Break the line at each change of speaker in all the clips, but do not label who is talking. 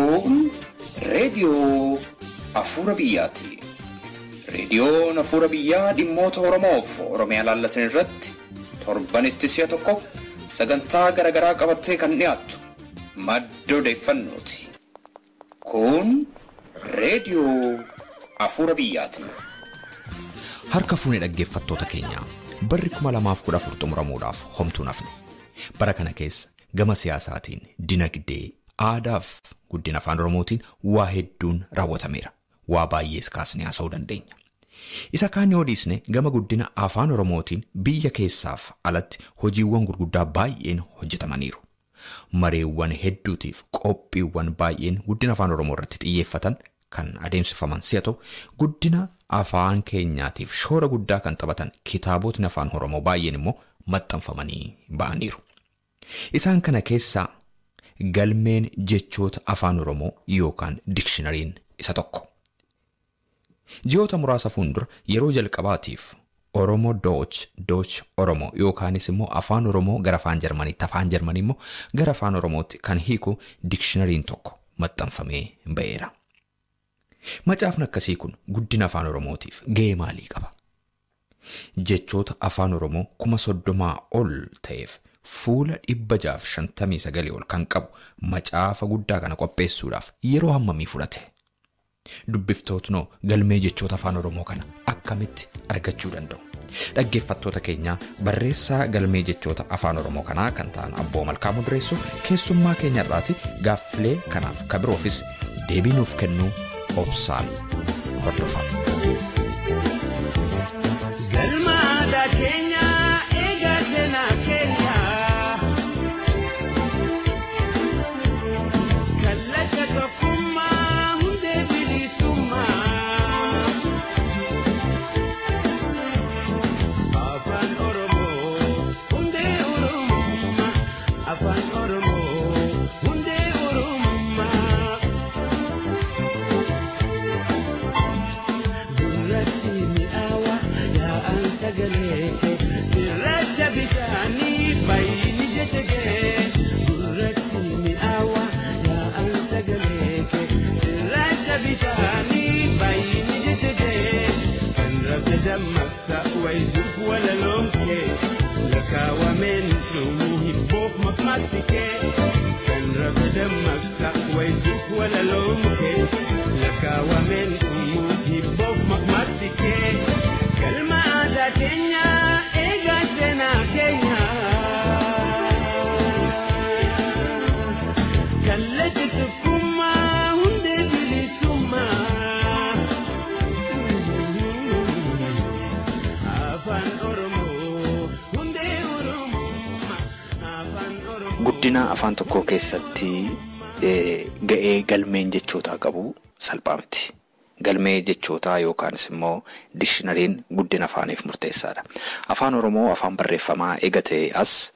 Kun reediyoo Afuura Biyyaati. Reediyoon Afuura Biyyaa dhimmoota Oromoof Oromiyaa laallatan irratti torbanitti si'a tokko sagantaa garaagaraa qabattee kan dhiyaattu madda odeeffannooti. Kun reediyoo Afuura Biyyaati.
Harka fuunee dhaggeeffattoota keenyaa barri 2014 xumuramuudhaaf homtuu nafne. Bara kana keessa gama siyaasaatiin, dinagdee, aadaaf guddina afaan Oromootiin waa hedduun raawwatameera. Waa baay'ees kaasnee haasa'uu dandeenya. Isa kaan yoo dhiisne gama guddina afaan Oromootiin biyya keessaaf alatti hojiiwwan gurguddaa baay'een hojjetamaniiru. Mareewwan hedduutiif qophiiwwan baay'een guddina afaan Oromoo irratti xiyyeeffatan kan adeemsifaman si'a ta'u, guddina afaan keenyaatiif shoora guddaa kan taphatan kitaabotni afaan Oromoo baay'een immoo maxxanfamanii ba'aniiru. Isaan kana keessaa galmeen jechoota afaan Oromoo yookaan dikshinariin isa tokko. Ji'oota muraasa fuuldura yeroo jalqabaatiif Oromoo Dooch Oromoo yookaanis immoo afaan Oromoo gara afaan Jarmaniitti, afaan Jarmanii immoo gara afaan Oromootti kan hiiku dikshinariin tokko maxxanfamee ba'eera. Macaafni akkasii kun guddina afaan Oromootiif gahee maalii qaba? Jechoota afaan Oromoo 30,000 ol ta'eef fuula 659 ol kan qabu macaafa guddaa kana qopheessuudhaaf yeroo hammamii fudhate? Dubbiftootnoo galmee jechoota afaan Oromoo kana akkamitti argachuu danda'u? Dhaggeeffattoota keenyaa barreessaa galmee jechoota afaan Oromoo kanaa kan ta'an Obbo Malkaamuu Dureessoo keessummaa keenya irraati gaaffilee kanaaf kabiroofis deebii nuuf kennuu obsaan hordofaa. Guddina afaan tokko keessatti ga'ee galmeen jechootaa qabu salphaa miti. Galmee jechootaa yookaanis immoo dikshinariin guddina afaaniif murteessaadha. Afaan Oromoo afaan barreeffamaa eegatee as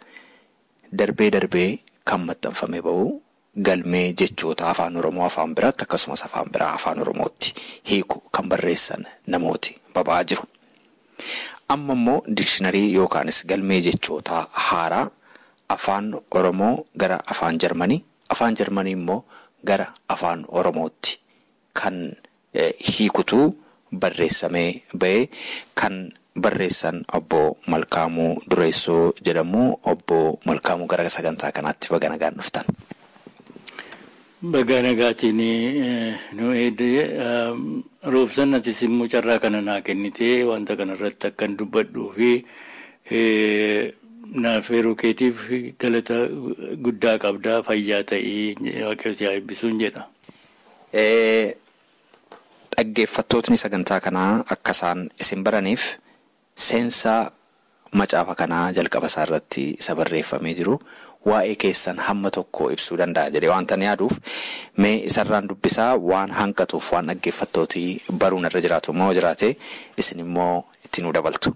darbee kan maxxanfame ba'u galmee jechoota afaan Oromoo afaan biraatti akkasumas afaan biraa afaan Oromootti hiiku kan barreessan namooti baba'aa jiru. Amma immoo dikshinarii yookaanis galmee jechootaa haaraa afaan Oromoo gara afaan Jarmanii, afaan Jarmanii immoo gara afaan Oromootti kan hiikutu barreessamee ba'e kan barreessan Obbo Malkaamuu Dureessoo jedhamu. Obbo Malkaamuu gara sagantaa kanaatti baga nagaan dhuftan.
Baga nagaatiin nu eedee roobsannatis immoo carraa kana naa kennitee wanta kanarratti akkan dubbadhuu fi naafeeruu keetiif galata guddaa qabdaa fayyaa ta'ee waaqessi eebbisuun jedha.
Dhaggeeffattootni sagantaa kanaa akka isaan isin baraniif seensaa macaafa kanaa jalqaba isaa irratti isa barreeffamee jiru waa'ee keessan hamma tokko ibsuu danda'a jedhee waan tan yaaduuf mee isarraan dubbisaa waan hanqatuuf waan dhaggeeffattootii baruun irra jiraatu immoo jiraate isin immoo itti nu dabaltu.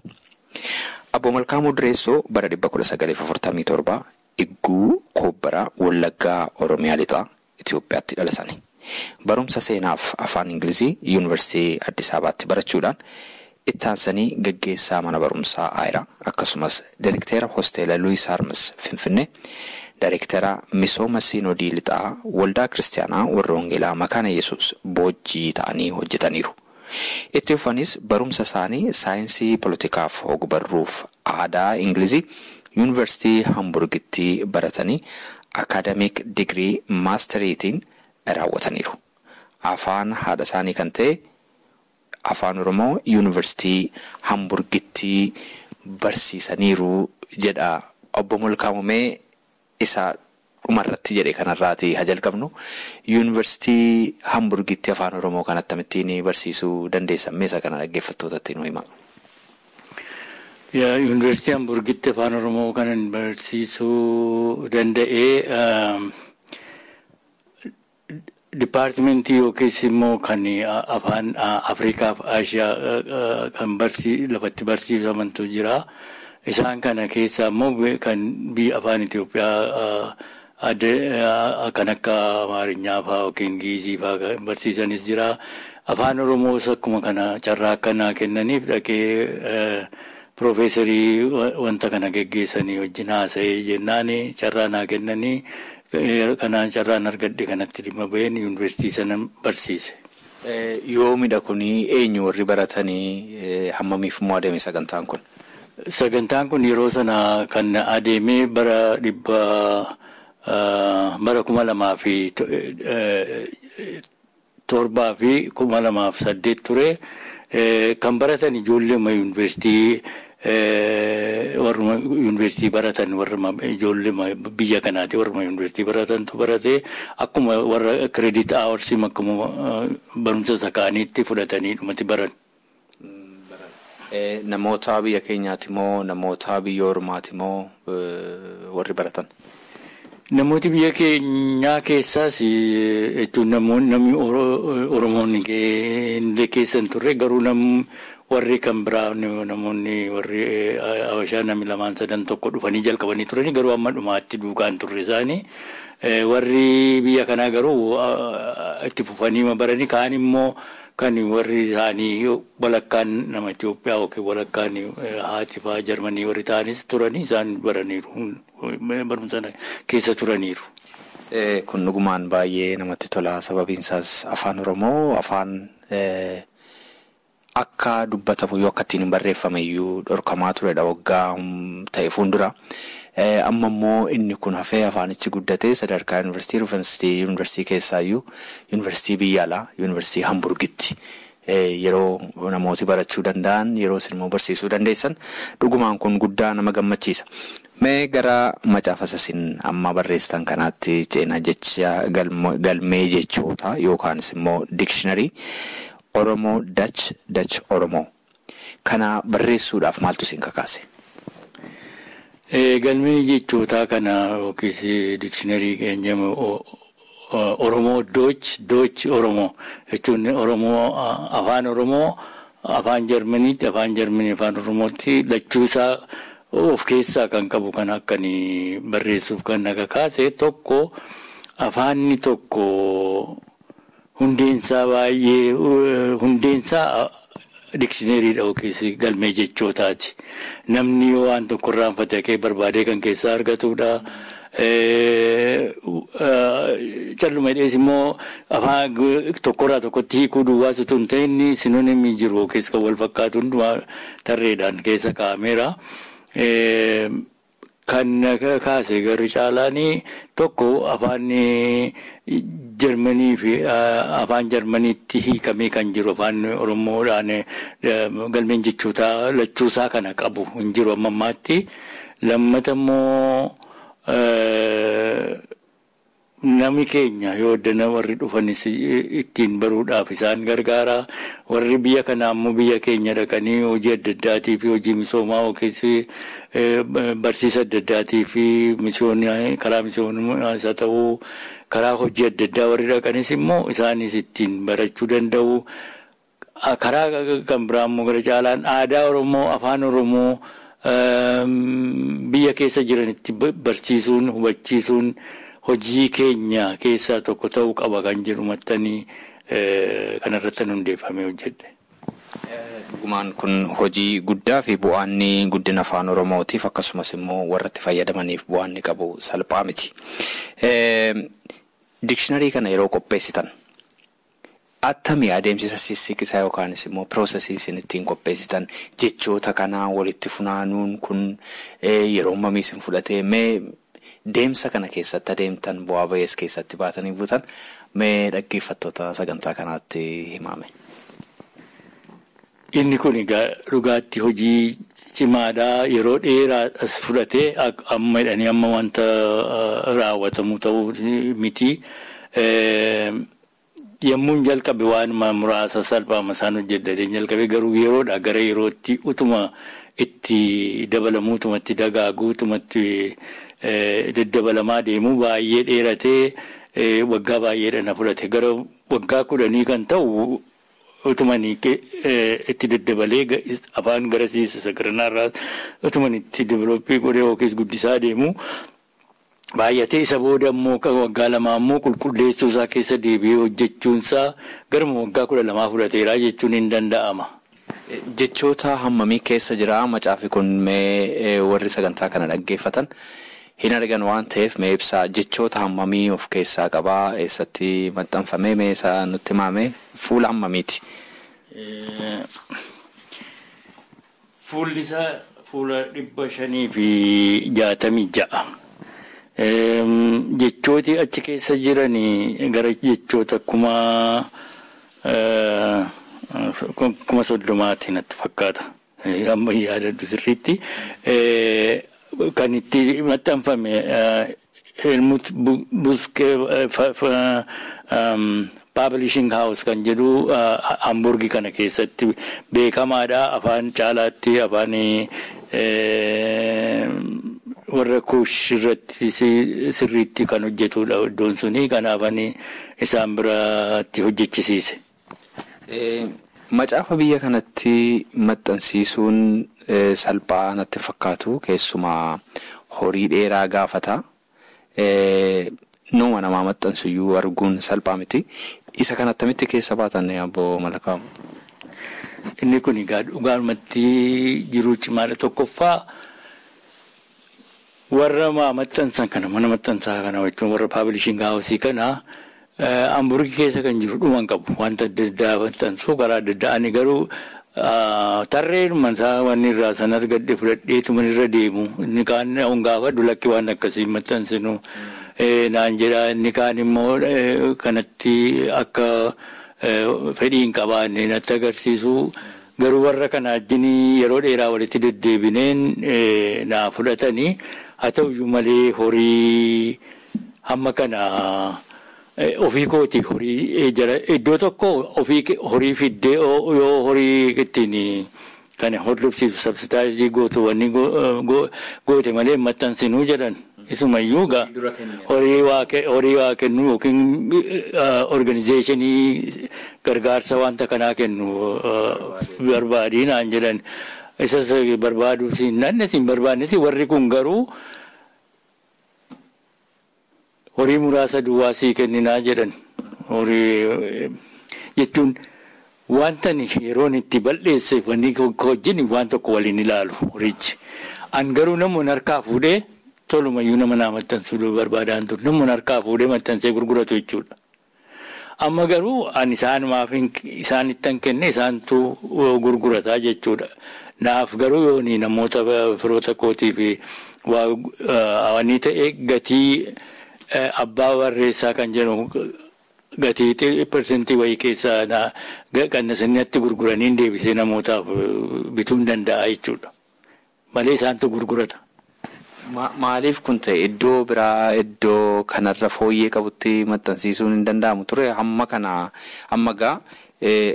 Obbo Malkaamuu Dureessoo bara 1947 Igguu Koobbaraa Wallaggaa Oromiyaa Lixaa Itoophiyaatti dhalatani. Barumsa seenaaf afaan Ingilizii Yuunivarsiitii Addis Ababaatti barachuudhaan itti aansanii gaggeessaa mana barumsaa Aayiraa akkasumas Direkteera Hoosteela Luwis Harmis Finfinnee Daayireektara misooma Siinoodii Lixaa Waldaa Kiristaanaa warra Wangeelaa Makaana Yesuus boojjii ta'anii hojjetaniiru. Itti fufanis barumsa isaanii saayinsii poolitikaaf ogbarruuf aadaa Ingilizii Yuunivarsiitii Hamburgitti baratanii akaadaamik digirii maastariitiin raawwataniiru. Afaan haadha isaanii kan ta'e Afaan Oromoo Yuunivarsiitii Hamburgitti barsiisaniiru jedha obbo Mulkaamumee isa dhumarratti jedhe kanarraati haa jalqabnu. Yuunivarsiitii Hamburgitti Afaan Oromoo kan akkamittiin barsiisuu dandeessan meesa kana dhaggeeffattootatti nu hima.
Yuunivarsiitii Hamburgitti Afaan Oromoo kanan barsiisuu danda'ee dipaartimentii yookiis immoo kan afaan Afrikaa fi Aasiyaa kan lafatti barsiifamantu jira. Isaan kana keessaa immoo kan biyya afaan Itoophiyaa kan akka Amaarinyaa fa'aa yookiin Ingilizii fa'aa barsiisanis jira. Afaan Oromoos akkuma kana carraa akkanaa kennaniif dhaqee Profeesarii wanta kana geggeessanii wajjin haasa'ee jennaani carraa naa kennanii kanaan carraan argadhe kanatti dhimma baheen yuunivarsiitii sana barsiise.
Yoomidha kuni eenyu warri baratanii hammamiif immoo adeeme sagantaan kun?
Sagantaan kun yeroo sana kan adeemee bara 2007 fi 2008 ture. Kan baratan ijoollee yuunivarsiitii warra yuunivarsiitii baratan warra ijoollee biyya kanaati warra yuunivarsiitii baratantu barate akkuma warra credit hours akkuma barumsa sakaaniitti fudhatanii dhumatti baran.
Namoota biyya keenyaati moo namoota biyya ormaati moo warri baratan?
Namooti biyya keenyaa keessaas jechuun namni Oromoonni illee keessan turre garuu warri kan biraa namoonni warri Habashaa namni 2-3 tokko dhufanii jalqabanii turani garuu amma dhumaatti duukaan turre isaanii warri biyya kanaa garuu itti fufanii baranii kaan immoo kan warri isaanii walakkaan nama Itoophiyaa yookiin walakkaan haati fa'aa Jarmanii warri ta'anis turanii isaan baraniiru. Barumsa keessa turaniiru.
Kun dhugumaan baay'ee namatti tola. Sababiin isaas afaan Oromoo afaan akka dubbatamu yoo akka ittiin barreeffame iyyuu dhorkamaa turedha waggaa ta'e fuuldura. Amma immoo inni kun hafee afaanichi guddatee sadarkaa yuunivarsiitii keessaayyuu yuunivarsiitii biyya alaa yuunivarsiitii Hamburgitti yeroo namooti barachuu danda'an yeroo immoo barsiisuu dandeessan dhugumaan kun guddaa nama gammachiisa. Mee gara macaafa isin amma barreessitan kanaatti ceena jecha galmee jechoota yookaanis immoo dictionary Oromoo Dutch Oromoo kana barreessuudhaaf maaltu isin kakaase?
Galmee jechoota kana yookiis dictionary keenyamu Oromoo Dutch Oromoo jechuun Oromoo afaan Oromoo afaan Jarmaniitti afaan Oromootti lachuusaa of keessaa kan qabu kan akkanii barreessuuf kan naga kaase tokko afaanni tokko hundeensaa dictionaryidha yookiis galmee jechootaati. Namni waan tokko irraanfatee kee barbaadee kan keessaa argatudha. Calluma dhees immoo afaan tokkorraa tokkotti hiikuu duwwaas utuu hin ta'in sinonimii jiru yookiis kan wal fakkaatu hundumaa tarreedhaan keessa kaa'ameera. Kan kaase garri caalaanii tokko afaan Jarmanii fi afaan Jarmaniitti hiikamee kan jiru afaan Oromoodhaan galmeen jechootaa lachuusaa kana qabu hin jiru amma ammaatti. Lammata immoo namni keenya yoo dana warri dhufanis ittiin baruudhaaf isaan gargaara. Warri biyya kanaa immoo biyya keenya dhaqanii hojii adda addaatii fi hojii misoomaa yookiis barsiisa adda addaatii fi karaa misoomaa isa ta'uu karaa hojii adda addaa warri dhaqanis immoo isaanis ittiin barachuu danda'u. Karaa kan biraa immoo gara caalaan aadaa Oromoo afaan Oromoo biyya keessa jiranitti barsiisuun hubachiisuun hojii keenya keessaa tokko ta'uu qaba kan jedhu maxxanii kanarratti hundeeffamee hojjedhe.
Dhugumaan kun hojii guddaa fi bu'aanni guddina afaan Oromootiif akkasumas immoo warra itti fayyadamaniif bu'aanni qabu salphaa miti. Dikshiinarii kana yeroo qopheessitan attamii adeemsisa sissiqisaa yookaanis immoo piroosesii isin ittiin qopheessitan jechoota kanaa walitti funaanuun kun yeroo mamii isin fudhatee mee deemsa kana keessatti adeemtan bu'aa bayees keessatti baatanii buutan mee dhaggeeffattoota sagantaa kanaatti himame.
Inni kun egaa dhugaatti hojii cimaadhaa yeroo dheeraa as fudhatee amma jedhanii amma wanta raawwatamu ta'uu miti. Yemmuun jalqabe waanuma muraasa salphaama isaan hojjetanii jalqabe garuu yeroodha gara yerootti utuma itti dabalamuu utuma itti dagaaguu utuma itti daddabalamaa deemuu baay'ee dheeratee waggaa baay'eedha na fudhate gara waggaa 10 kan ta'u. Utumani itti daddabalee afaan garasiisa sagarnaarraa utumani itti developii godhee yookiis guddisaa deemu baay'atee isa booda immoo waggaa 2 immoo qulqulleessuu isaa keessa deebi'ee hojjechuunsaa garuma waggaa 12 fudhateeraa jechuun hin danda'ama.
Jechoota hammamii keessa jira macaafi kun mee warri sagantaa kana dhaggeeffatan hin argan waan ta'eef mee ibsaa jechoota hammamii of keessaa qabaa eessatti maxxanfamee mee isaa nutti himame fuula hammamiiti?
Fuulli isaa fuula 566. Jechooti achi keessa jiranii gara jechoota kuma 30 natti fakkaata. Amma yaadadhu sirriitti. Kan itti maxxanfame Helmut Buske Publishing House kan jedhu Hamburg kana keessatti beekamaadha. Afaan caalaatti afaan warra kuush irratti sirriitti kan hojjetudha iddoon suni kanaafan isaan biratti hojjechisiise.
Macaafa biyya kanatti maxxansiisuun salphaa natti fakkaatu keessumaa horii dheeraa gaafata. Nama namaa maxxansuyyuu arguun salphaa miti. Isa kan attamitti keessa baatan Obbo Malakaam?
Inni kun egaa dhugaadhumatti jiruu cimaadha. Tokkoffaa warra maxxansan kana mana maxxansaa kana jechuun warra Publishing House kana Hamburg keessa kan jiru dhuman qabu wanta adda addaa maxxansuu karaa adda addaa ani garuu tarreen isaa wanni irraa sanas gadde fudhadheetu manirra deemu inni kaan hongaafadhu lakki waan akkasii maxxansinu naan jedha inni kaan immoo kanatti akka fedhii hin qabaanne natti agarsiisu garuu warra kana wajjin yeroo dheeraa walitti deddeebineen naa fudhatanii haa ta'uyyuu malee horii hamma kana ofii kooti horii iddoo tokko ofii horii fiddee yoo horii ittiin kan hordofsiisu sabsitaayizii gootu wanni goote malee maxxansinuu jedhan isumayyuu horii waa kennu yookiin organizeeshinii gargaarsa wanta kanaa kennu barbaadinaan jedhan isas barbaaduuf nannes hin barbaannes warri kun garuu horii muraasa duwwaasii kenninaa jedhan horii jechuun wantani yeroon itti balleesse wanni wajjin waan tokko waliin ilaalu horichi an garuu namoonni harkaa fuudhee tolumayyuu nama naa maxxansuu barbaadaan ture namoonni harkaa fuudhee maxxansee gurguratu jechuudha. Amma garuu an isaan ittan kenne isaantu gurgurataa jechuudha. Naaf garuu yooni namoota firoota kootii fi waan ta'e gatii abbaa barreessaa kan jedhu gatii persentii wayii keessaa qannasanii gurguranii deebisee namootaaf bituu hin danda'a jechuudha. Malee isaantu gurgurata.
Maaliif kun ta'e iddoo biraa iddoo kanarra fooyyee qabutti maxxansiisuun hin danda'amu ture hamma kana hamma gaa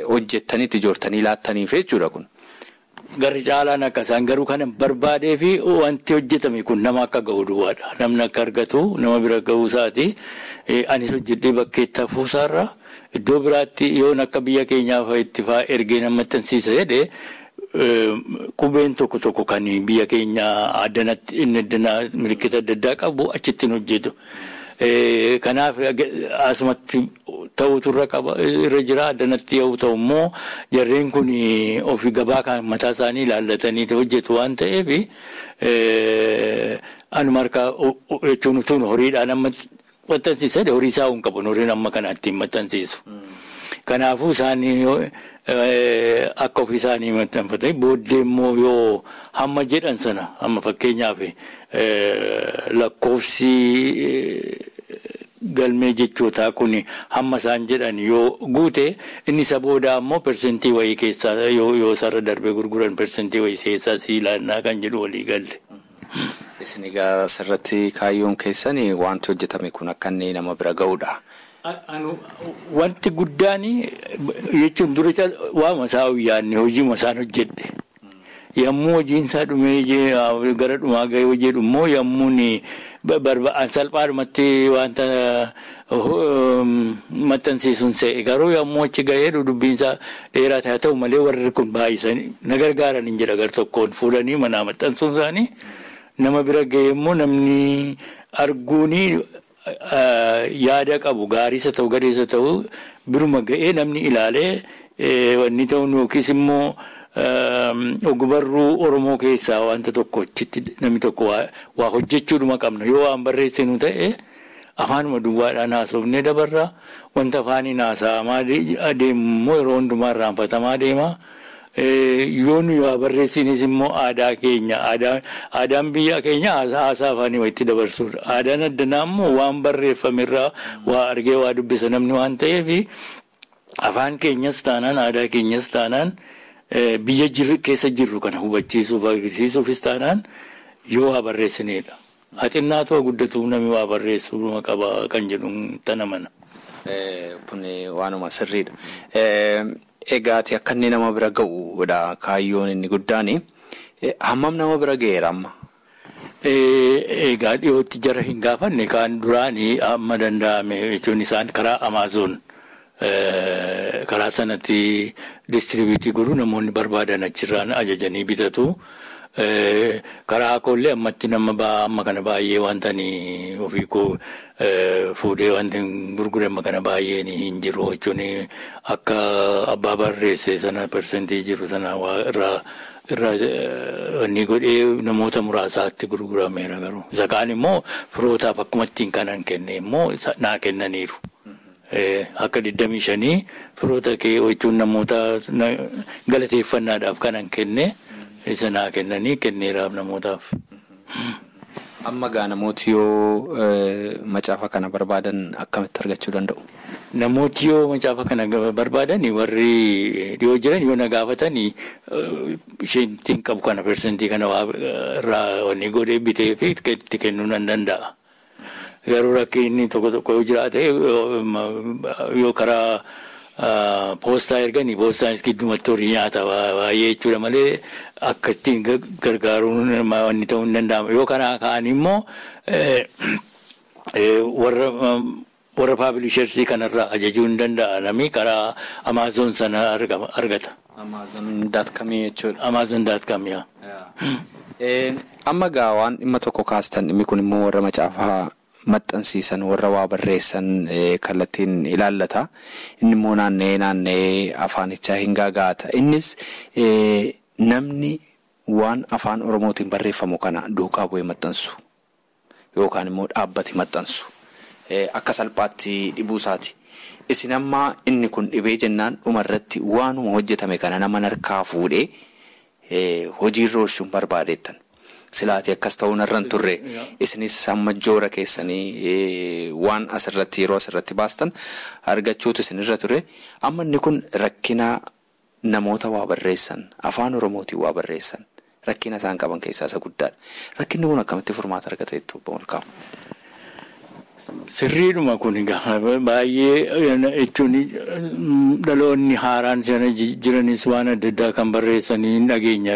hojjettanitti ijoortanii laattaniif jechuudha kun.
Garri caalaan akkasaan garuu kana barbaadee fi wanti hojjetame kun nama akka ga'u duwwaadha. Namni akka argatu nama bira ga'uu isaati. Anis hojjedhee bakkeetti hafuusaarra iddoo biraatti yoon akka biyya keenyaaf itti ergee nama maxxansiisa jedhee qubeen tokko kan biyya keenya addanatti inni addanaa milikkita adda addaa qabu achitti hojjetu. Kanaaf asumatti ta'utu irra jira. Addanatti yoo ta'u immoo jarreen kun ofii gabaa kan mataa isaanii ilaallatanii hojjetu waan ta'eef anuma harkaa jechuun utuun horiidhaan amma maxxansiisan horii isaa hin qabu horiin amma kanatti hin maxxansiisu. Kanaafuu isaanii akka ofii isaanii maxxanfatanii booddee immoo yoo hamma jedhan sana amma fakkeenyaaf lakkoofsi galmee jechootaa kun hamma isaan jedhan yoo guute inni isa booda ammoo persentii wayii keessaa yoo sarara darbee gurguran persentii wayii keessaa si ilaannaa kan jedhu walii galle.
Isin egaa asirratti kaayyoon keessanii wanti hojjetame kun akka inni nama bira ga'uudha.
Wanti guddaan jechuun dura waama isaa yaadne hojiima isaan hojjedhe. Yommuu hojiin isaa dhumee gara dhumaa gahee hojjedhu immoo yommuu salphaadhumatti wanta maxxansiisuun se'e garuu yommuu achi gahee dubbiin isaa dheeraa haa ta'u malee warri kun baay'isanii na gargaaran hin jedha gar tokkoon fuudhanii manaa maxxansuun isaanii nama bira gahee immoo namni arguunii yaada qabu gaariisa ta'u gadeessa ta'u biruma ga'ee namni ilaalee wanni ta'uun yookiis immoo ogbarruu Oromoo keessaa wanta tokko achitti namni tokko waa hojjechuudhuma qabna yoo waan barreessinu ta'e afaanuma duwwaadhaan haasofnee dabarra wanta afaaniin haasa'amaa adeemu yeroo hundumaa irraanfatamaa deema. Yoo nuyi waa barreessinis immoo aadaa keenya aadaan biyya keenya haasaa afaanii walitti dabarsuudha. Aadaan addanaa immoo waan barreeffamerraa waa argee waa dubbisa namni waan ta'eef afaan keenyas taanaan aadaa keenyas taanaan biyya keessa jirru kana hubachiisuuf agarsiisuufis taanaan yoo waa barreessineedha. Haxinnaatu waa guddatu namni waa barreessuu qaba kan jedhuun tana mana.
Kun waanuma sirriidha. Egaati akka inni nama bira ga'uudha kaayyoon inni guddaani. Hammam nama bira ga'eera amma?
Egaa dhiyootti jara hin gaafanne kaan duraanii amma danda'ame jechuun isaan karaa Amaazoon karaa sanatti distribiitii godhu namoonni barbaadan achirraan ajajanii bitatu. Karaa hakoollee ammatti amma kana baay'ee wantani ofii koo fuudhee wanti gurgure amma kana baay'een hin jiru jechuun akka abbaa barreesse sana persentii jiru sana irraa inni godhee namoota muraasaatti gurgurameera garuu. Isa kaan immoo firootaaf akkuma ittiin kanan kenne immoo naa kennaniiru. Akka 25 firoota kee jechuun namoota galateeffannaadhaaf kanan kenne. Isa naa kennanii kenneeraaf namootaaf.
Amma gaa namooti yoo macaafa kana barbaadan akkamitti argachuu danda'u?
Namooti yoo macaafa kana barbaadan warri dhiyoo jiran yoo na gaafatanii isheen qabu kana persentii kana irraa wanni godhee bitee fi itti kennuu nan danda'a. Garuu rakkinni tokko tokko yoo jiraate yoo karaa poostaa erganii poostaan giddumatti horii nyaata baay'ee jechuudha malee akka ittiin gargaaruun wanni ta'uu hin danda'amu. Yoo kanaa ka'an immoo warra paabilisheersii kanarraa ajajuu hin danda'a namni karaa Amaazoon sana argata.
Amaazoon.com jechuudha.
Amaazoon.com yaa.
Amma gaa waan dhimma tokko kaastan dhimmi kun immoo warra macaafaa maxxansiisan warra waa barreessan kallattiin ilaallata. Inni immoo naannee afaanichaa hin gaagaata. Innis namni waan afaan Oromootiin barreeffamu kana duukaa bu'ee maxxansu yookaan immoo dhaabbati maxxansu akka salphaatti dhibuusaati. Isin amma inni kun dhibee jennaan dhumarratti waanuma hojjetame kana nama harkaa fuudhee hojiirra oolchuun barbaadeettan. Silaati akkas ta'uun irraan turre isinis amma joora keessanii waan asirratti yeroo asirratti baastan argachuutu isinirra ture. Amma inni kun rakkina namoota waa barreessan afaan Oromootiin waa barreessan rakkina isaan qaban keessaa isa guddaadha. Rakkinni kun akkamitti furmaata argateettu Malkaam?
Sirriidhuma kun baay'ee jechuun dhaloonni haaraan sana jiranis waan adda addaa kan barreessanii dhageenya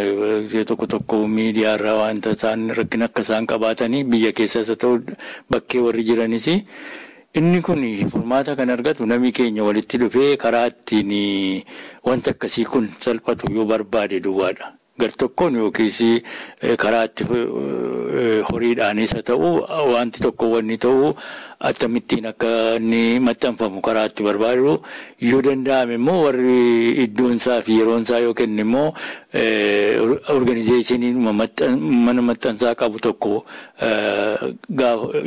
tokko tokko miidiyaarraa wanta isaan rakkina akka isaan qabaatanii biyya keessas ta'u bakkee warri jiranis inni kun furmaata kan argatu namni keenya walitti dhufee karaa ittiin wanta akkasii kun salphatu yoo barbaade duwwaadha. Gar-tokkoon yookiis karaa itti horiidhaanis haa ta'u wanti tokko wanni ta'u akkamittiin akka inni maxxanfamu karaa itti barbaadu yoo danda'ame immoo warri iddoon isaa fi yeroon isaa yoo kenne immoo organizeeshiniin mana maxxansaa qabu tokko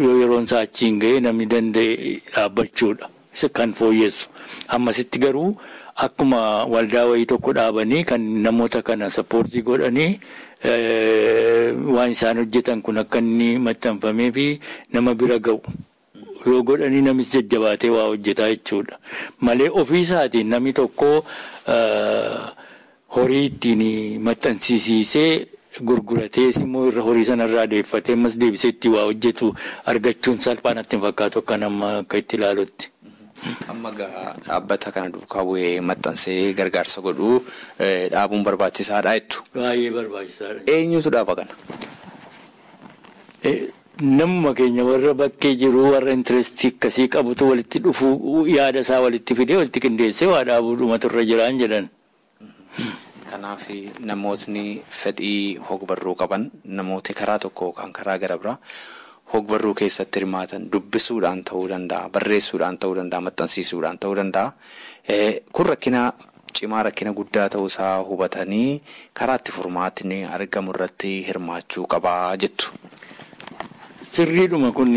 yoo yeroon isaa achiin ga'e namni danda'e dhaabbachuudha. Isa kan fooyyessu. Ammasitti garuu akkuma waldaa wayii tokko dhaabanii kan namoota kana sappoortii godhanii waan isaan hojjetan kun akka inni maxxanfamee fi nama bira ga'u yoo godhanii namis jajjabaatee waa hojjetaa jechuudha. Malee ofii isaatiin namni tokko horii ittiin maxxansiisee gurguratees immoo irra horii sanarraa deeffatee ammas deebisee itti waa hojjetu argachuun salphaan natti hin fakkaatu akka nama akka itti ilaalutti.
Amma dhaabbata kana duukaa bu'ee maxxansee gargaarsa godhuu dhaabuun barbaachisaadha jettu.
Baay'ee barbaachisaadha.
Eenyutu dhaaba kana?
Namuma keenya warra bakkee jiru warra intirestii akkasii qabutu walitti dhufu yaada isaa walitti fidee walitti qindeessee waa dhaabuu dhumatu irra jiraan jedhan.
Kanaaf namootni fedhii hogbarruu qaban namooti karaa tokko yookaan karaa gara biraa hogbarruu keessatti hirmaatan dubbisuudhaan ta'uu danda'a, barreessuudhaan ta'uu danda'a, maxxansiisuudhaan ta'uu danda'a. Kun rakkina cimaa rakkina guddaa ta'uusaa hubatanii karaa itti furmaatni argamu irratti hirmaachuu qabaa jettu.
Sirriidhuma kun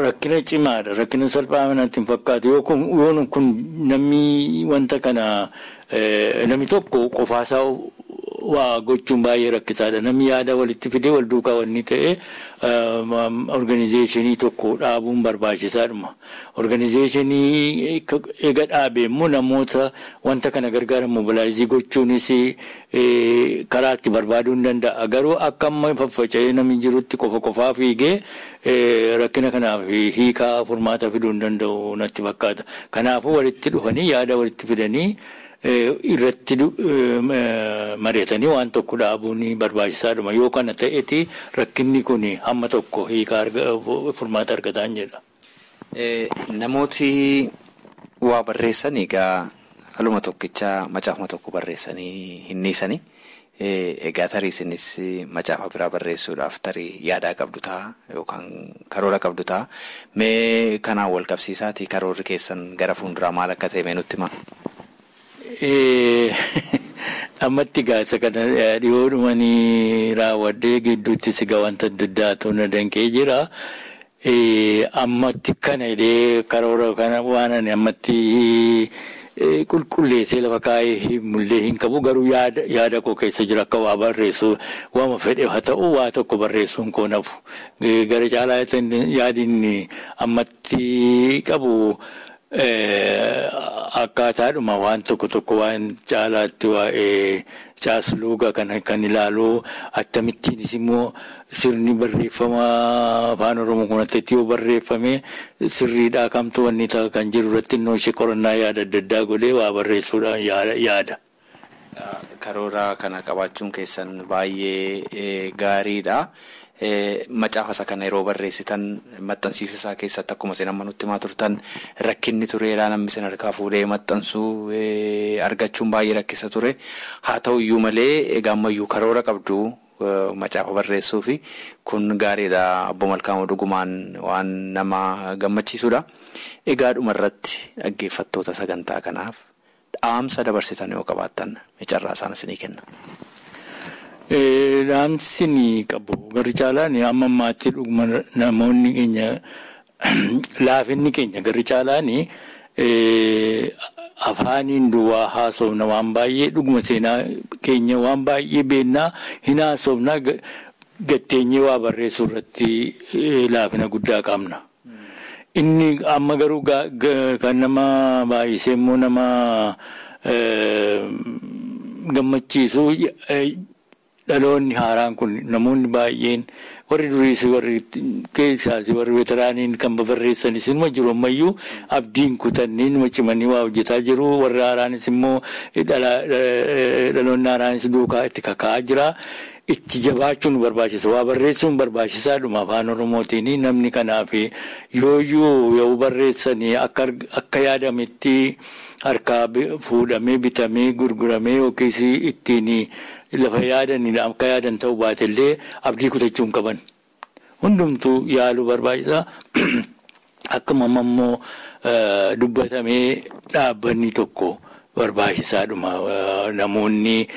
rakkina cimaadha. Rakkina salphaa natti hin fakkaatu. Yoo kun namni wanta kana namni tokko qofaasaa waa gochuun baay'ee rakkisaadha. Namni yaada walitti fidee wal duukaa wanni ta'e organizeeshinii tokko dhaabuun barbaachisaadhuma. Organizeeshinii eega dhaabee immoo namoota wanta kana gargaaran mobilaayizii gochuunis karaa itti barbaaduu hin danda'a. Garuu akka amma faffaca'ee namni jirutti qofaa fiigee rakkina kanaaf hiikaa furmaata fiduu hin danda'u natti fakkaata. Kanaafuu walitti dhufanii yaada walitti fidanii irratti mari'atanii waan tokko dhaabuun barbaachisaadhuma. Yoo kana ta'eeti rakkinni kun hamma tokko hiikaa furmaata argataan jedha.
Namooti waa barreessan egaa haluma tokkicha macaafuma tokko barreessanii hin dhiisanii egaa tarii isinis macaafa biraa barreessuudhaaf tarii yaadaa qabdu ta'a yookaan karoora qabdu ta'a. Mee kanaan wal qabsiisaatii karoorri keessan gara fuulduraa maal akka ta'e mee nutti himaa?
Ammatti gaasa kana dhiyoodhumanii raawwadhee gidduutti siga wanta adda addaatu na danqee jira. Ammatti kana hidhee karoora kana waan ani ammatti qulqulleessee lafa kaa'ee mul'ee hin qabu. Garuu yaada koo keessa jira akka waa barreessu waama fedhe haa ta'u waa tokko barreessuun koo nafu. Gara caalaa yaadni ammatti qabu. Akkaataadhuma waan tokko waan caalaatti waa'ee caasluuga kan ilaalu akkamittiinis immoo sirni barreeffama afaan oromoo kunatti yoo barreeffame sirriidhaa kamtu wanni ta'a kan jiru irratti innoo ishee qorannaa yaada adda addaa godhee waa barreessuudhaan yaada.
Karoora kana qabaachuun keessan baay'ee gaariidha. Macaafa isa kana yeroo barreessitan maxxansiisuu isaa keessatti akkuma isin amma nutti himaa turtan rakkinni tureedha. Namni isin harkaa fuudhee maxxansuu argachuun baay'ee rakkisa ture. Haa ta'u iyyuu malee egaa ammayyuu karoora qabdu macaafa barreessuu fi kun gaariidha. Obbo Malkaamuu dhugumaan waan nama gammachiisudha. Egaa dhumarratti dhaggeeffattoota sagantaa kanaaf dhaamsa dabarsitan yoo qabaattan carraa isaan isinii kenna. Dhaamsi ni qabu. Garri caalaan amma ammaatti dhuguma namoonni keenya laafinni keenya garri caalaan afaaniin duwwaa haasofna waan baay'ee dhuguma seenaa keenya waan baay'ee beennaa hin haasofna gatteenyee waa barreessuu irratti laafina guddaa qabna. Inni amma garuu kan nama baay'isee immoo nama gammachiisu dhaloonni haaraan kun namoonni baay'een warri duriis warri keessaas warri veteraaniin kan barreessanis inuma jiru ammayyuu abdiin kutannee inuma cimanii waa hojjetaa jiru. Warri haaraanis immoo dhaloonni haaraanis duukaa itti kaka'aa jira.
itti jabaachuun barbaachisa. Waa barreessuun barbaachisaadhuma afaan Oromootiin namni kanaaf yoo barreessanii akka yaadametti harkaa fuudhamee bitamee gurguramee yookiis ittiin lafa yaadanii akka yaadan ta'uu baatellee abdii kutachuun qaban. Hundumtuu yaaluu barbaachisa. Akkuma ammoo dubbatamee dhaabbanni tokko barbaachisaadhuma namoonni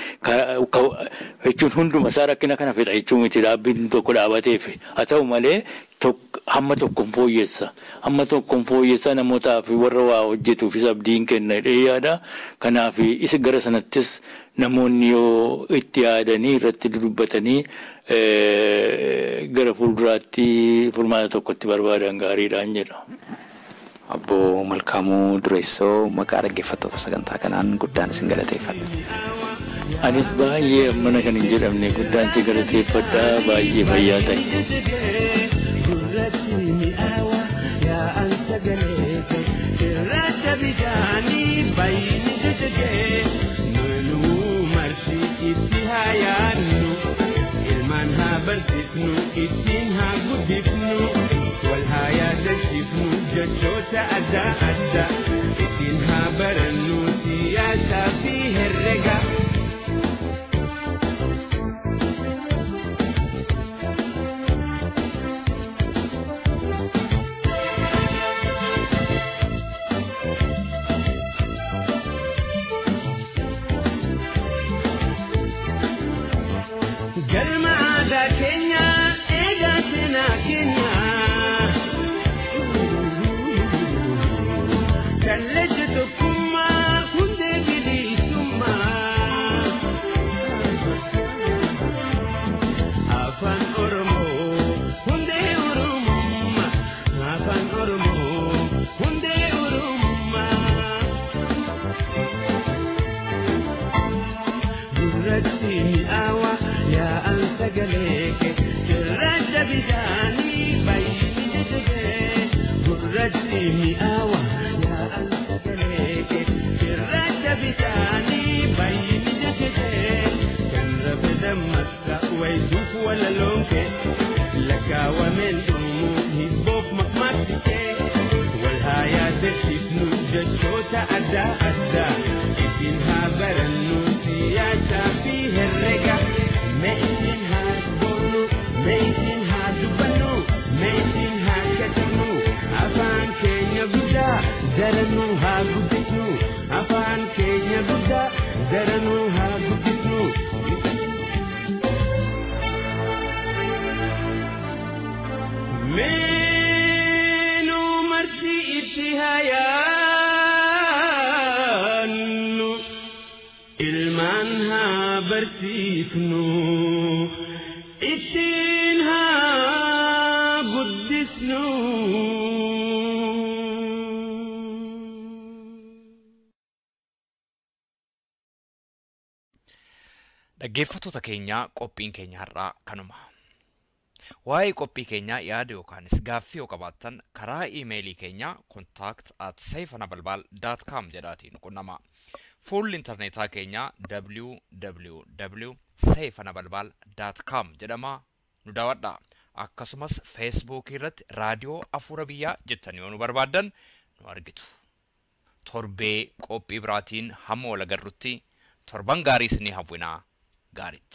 jechuun hunduma isaa rakkina kana fedha jechuun miti dhaabbiin tokko dhaabateef haa ta'u malee hamma tokkoon fooyyessa namootaaf warra waa hojjetuufis abdiin kenna yaada. Kanaaf isa gara sanattis namoonni yoo itti yaadanii irratti dubbatanii gara fuulduraatti furmaata tokkotti barbaadan gaariidhaan jedha.
Obbo Malkaamuu Dureessoo maqaa dhaggeeffattoota sagantaa kanaan guddaan isin galateeffadha.
Anis baay'ee mana kan hin jedhamne guddaan isin galateeffadha baay'ee fayyaa ta'e.
Jajjoota adda addaa ittiin haa barannu siyaasaa fi herrega. Galma aadaa keenya eegaa seenaa keenya.
Dhaggeeffattoota keenyaa qophiin keenya har'aa kanuma. Waa'ee qophii keenyaa yaada yookaanis gaaffii yoo qabaattan karaa iimeelii keenyaa contact@saifanabalbal.com jedhaatiin quunnamaa. Fuulli intarneetaa keenyaa www.saifanabalbal.com jedhamaa nu daawwadhaa. Akkasumas feesbuukii irratti raadiyoo Afuura Biyyaa jettanii yoo nu barbaaddan nu argitu. Torbee qophii biraatiin hamma wal agarrutti torban gaarii isinii hawwinaa. Got it.